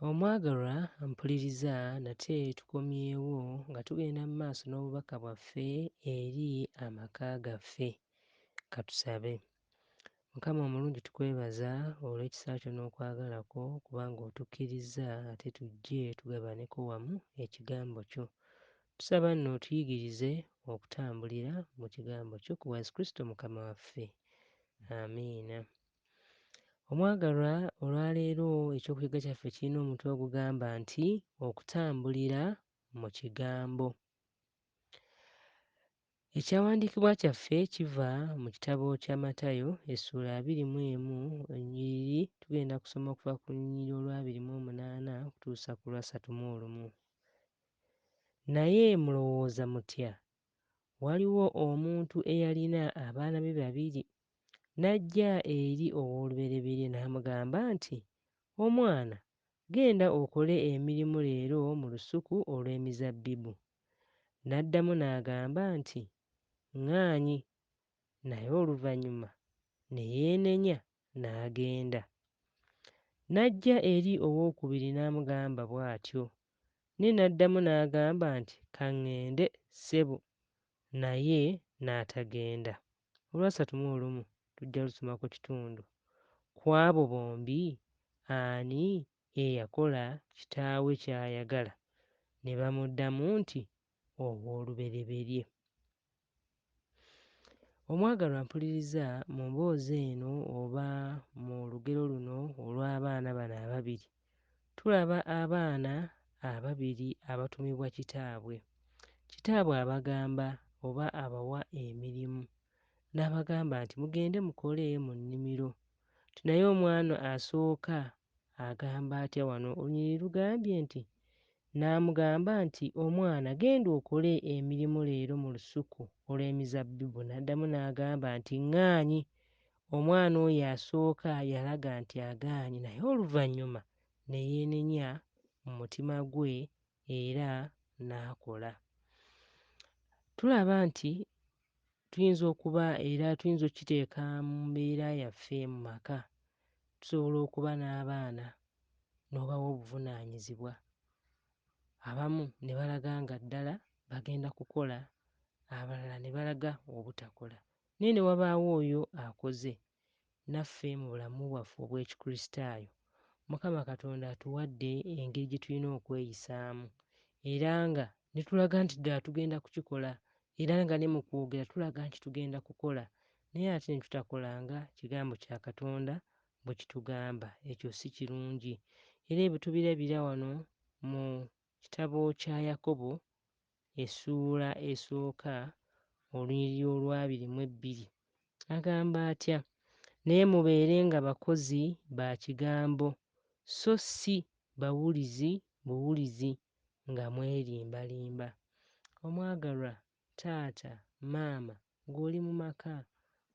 Omwagalwa mpuliriza nate tukomyewo nga tugenda mu maaso n'obubaka bwaffe eri amaka gaffe. Katusabe. Mukama omulungi tukwebaza olw'ekisa kyo n'okwagala kwo kubanga otukkiriza ate tujje tugabaneko wamu ekigambo kyo. Tusaba nno otuyigirize okutambulira mu kigambo kyo ku Yesu Kristo Mukama waffe. Amiina. Omwagalwa olwaleero ekyokuyiga kyaffe kirina omutwe ogugamba nti okutambulira mu kigambo. Ekyawandiikibwa kyaffe kiva mu kitabo kya Matayo essula 21 ennyiriri tugenda kusoma okuva ku nnyiriri olwa 28 okutuusa ku lwa 31. Naye mulowooza mutya? Waliwo omuntu eyalina abaana be babiri. N'ajja eri ow'olubereberye n'amugamba nti, "Omwana, genda okole emirimu leero mu lusuku olw'emizabbibu." N'addamu n'agamba nti, "ŋŋaanyi." Naye oluvannyuma ne yeenenya n'agenda. N'ajja eri owookubiri n'amugamba bw'atyo. Naye n'addamu n'agamba nti, "Ka ŋŋende ssebo." Naye n'atagenda. Olwa 31 tujja lusomako kitundu. Ku abo bombi ani eyakola kitaawe ky'ayagala? Ne bamuddamu nti, "Owoolubereberye." Omwagalwa mpuliriza mu mboozi eno oba mu lugero luno olw'abaana bano ababiri. Tulaba abaana ababiri abatumibwa kitaabwe. Kitaabwe abagamba oba abawa emirimu. N'abagamba nti mugende mukole mu nnimiro. Naye omwana asooka agamba atya wano? Olunyiriri lugambye nti n'amugamba nti, "Omwana genda okole emirimu leero mu lusuku olw'emizabbibu." N'addamu n'agamba nti, "ŋŋaanyi." Omwana oyo asooka yalaga nti agaanye naye oluvannyuma ne yeenenya mu mutima gwe era n'akola. Tulaba nti tuyinza okuba era tuyinza okkiteeka mu mbeera yaffe mu maka. Tusobola okuba n'abaana n'obawa obuvunaanyizibwa. Abamu ne balaga nga ddala bagenda kukola, abalala ne balaga obutakola. Naye ne wabaawo oyo akoze. Naffe mu bulamu bwaffe obw'Ekikristaayo, Mukama Katonda atuwadde engeri gye tulina okweyisaamu era nga ne tulaga nti ddala tugenda kukikola era nga ne mu kwogera tulaga nti tugenda kukola naye ate ne tutakolanga kigambo kya Katonda bwe kitugamba. Ekyo si kirungi. Era ebyo tubirabira wano mu kitabo kya Yakobo essuula esooka olunyiriri olwa 22. Agamba atya? "Naye mubeerenga bakozi ba kigambo, so si bawulizi buwulizi nga mwerimbalimba." Omwagalwa, taata, maama, ng'oli mu maka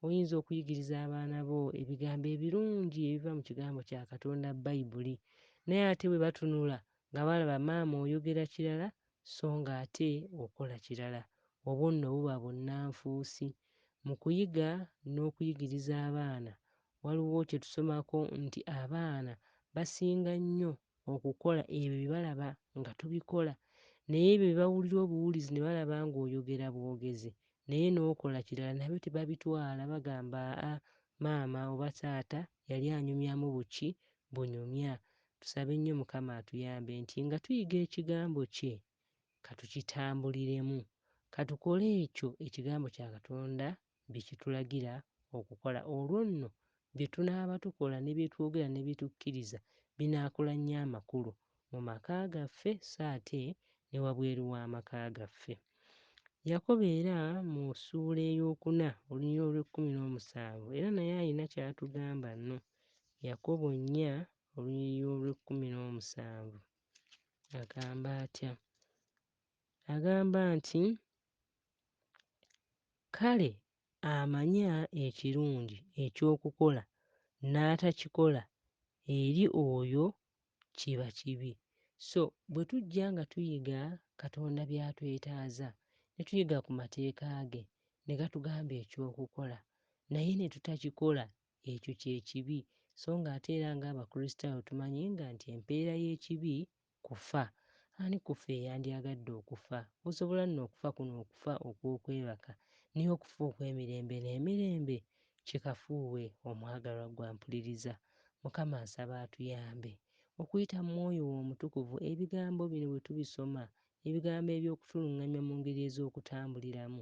oyinza okuyigiriza abaana bo ebigambo ebirungi ebiva mu kigambo kya Katonda Bayibuli, naye ate bwe batunula nga balaba maama oyogera kirala so ng'ate okola kirala, obwo nno buba bunnanfuusi. Mu kuyiga n'okuyigiriza abaana waliwo kye tusomako nti abaana basinga nnyo okukola ebyo bye balaba nga tubikola, naye ebyo bye bawulira obuwulizi ne balaba ng'oyogera bwogezi naye n'okola kirala nabyo tebabitwala, bagamba aa maama oba taata yali anyumyamu buki bunyumya. Tusabe nnyo Mukama atuyambe nti nga tuyiga ekigambo kye katukitambuliremu, katukole ekyo ekigambo kya Katonda bye kitulagira okukola. Olwo nno bye tunaaba tukola ne bye twogera ne bye tukkiriza binaakola nnyo amakulu mu maka gaffe so ate ne wabweru w'amaka gaffe. Yakobo era mu ssuula ey'okuna olunyiriri olw'17 era naye alina ky'atugamba nno. Yakobo 4 olunyiriri olw'17 agamba atya? Agamba nti, "Kale amanya ekirungi eky'okukola n'atakikola, eri oyo kiba kibi." So bwe tujja nga tuyiga Katonda by'atwetaaza ne tuyiga ku mateeka ge ne gatugamba eky'okukola naye ne tutakikola, ekyo kye kibi. so ng'ate era ng'Abakristaayo tumanyi nga nti empeera y'ekibi kufa. Ani kufa eyandyagadde okufa? Osobola nno okufa kuno okufa okw'okwebaka, naye okufa okw'emirembe n'emirembe? Kikafuuwe omwagalwa gwampuliriza. Mukama nsaba atuyambe okuyita mu Mwoyo we Omutukuvu, ebigambo bino bwe tubisoma, ebigambo eby'okutuluŋŋamya mu ngeri ez'okutambuliramu,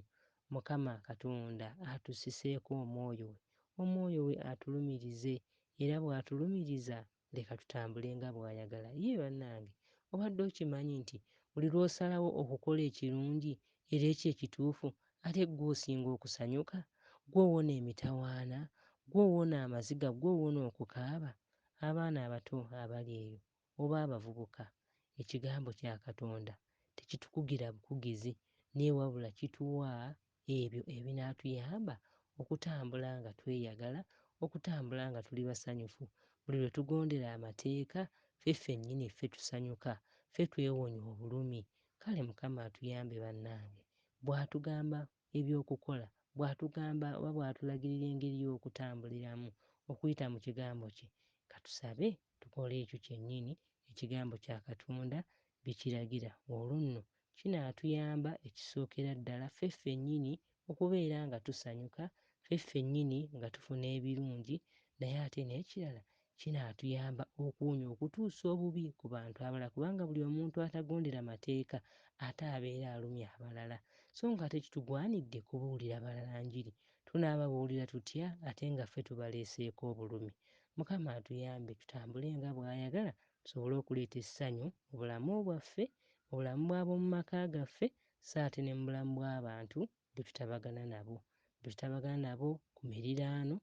Mukama Katonda atusiseeko omwoyo we, omwoyo we atulumirize, era bw'atulumiriza leka tutambule nga bw'ayagala. Ye bannange, obadde okimanyi nti buli lw'osalawo okukola ekirungi era ekyo ekituufu, ate ggwe osinga okusanyuka, ggwe owona emitawaana, ggwe owona amaziga, ggwe owona okukaaba? Abaana abato abali eyo oba abavubuka, ekigambo kya Katonda tekitukugira bukugizi, naye wabula kituwa ebyo ebinaatuyamba okutambula nga tweyagala, okutambula nga tuli basanyufu. Buli lwe tugondera amateeka, ffe ffennyini ffe tusanyuka, ffe twewonya obulumi. Kale Mukama atuyambe bannange, bw'atugamba eby'okukola, bw'atugamba oba bw'atulagirira engeri y'okutambuliramu okuyita mu kigambo kye, katusabe tukole ekyo kyennyini ekigambo kya Katonda bikiragira. Olwo nno kinaatuyamba ekisookera ddala ffe ffennyini okubeera nga tusanyuka, ffe ffennyini nga tufuna ebirungi, naye ate n'ekirala kinaatuyamba okuwonya okutuusa obubi ku bantu abalala, kubanga buli omuntu atagondera mateeka ate abeera alumya abalala. So nga tekitugwanidde kubuulira balala njiri, tunaababuulira tutya ate nga ffe tubaleeseeko obulumi? Mukama atuyambe tutambule nga bw'ayagala, tusobole okuleeta essanyu mu bulamu bwaffe, mu bulamu bw'ab'omu maka gaffe, so ate ne mu bulamu bw'abantu be tutabagana nabo, be tutabagana nabo ku miriraano,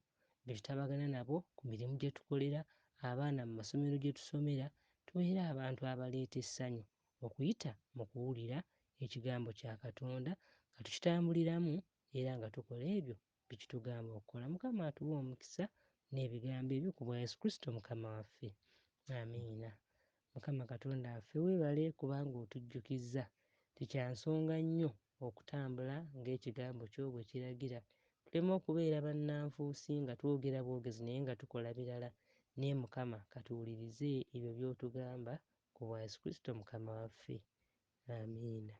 be tutabagana nabo ku mirimu gye tukolera, abaana mu masomero gye tusomera. Tubeere abantu abaleeta essanyu okuyita mu kuwulira ekigambo kya Katonda nga tukitambuliramu era nga tukola ebyo bye kitugamba okukola. Mukama atuwe omukisa n'ebigambo ebyo ku bwa Yesu Kristo Mukama waffe. Amiina. Mukama Katonda waffe weebale kubanga otujjukizza ti kya nsonga nnyo okutambula ng'ekigambo kyo bwe kiragira. Tuleme okubeera bannanfuusi nga twogera bwogezi naye nga tukola birala. Naye Mukama katuwulirize ebyo by'otugamba ku bwa Yesu Kristo Mukama waffe. Amiina.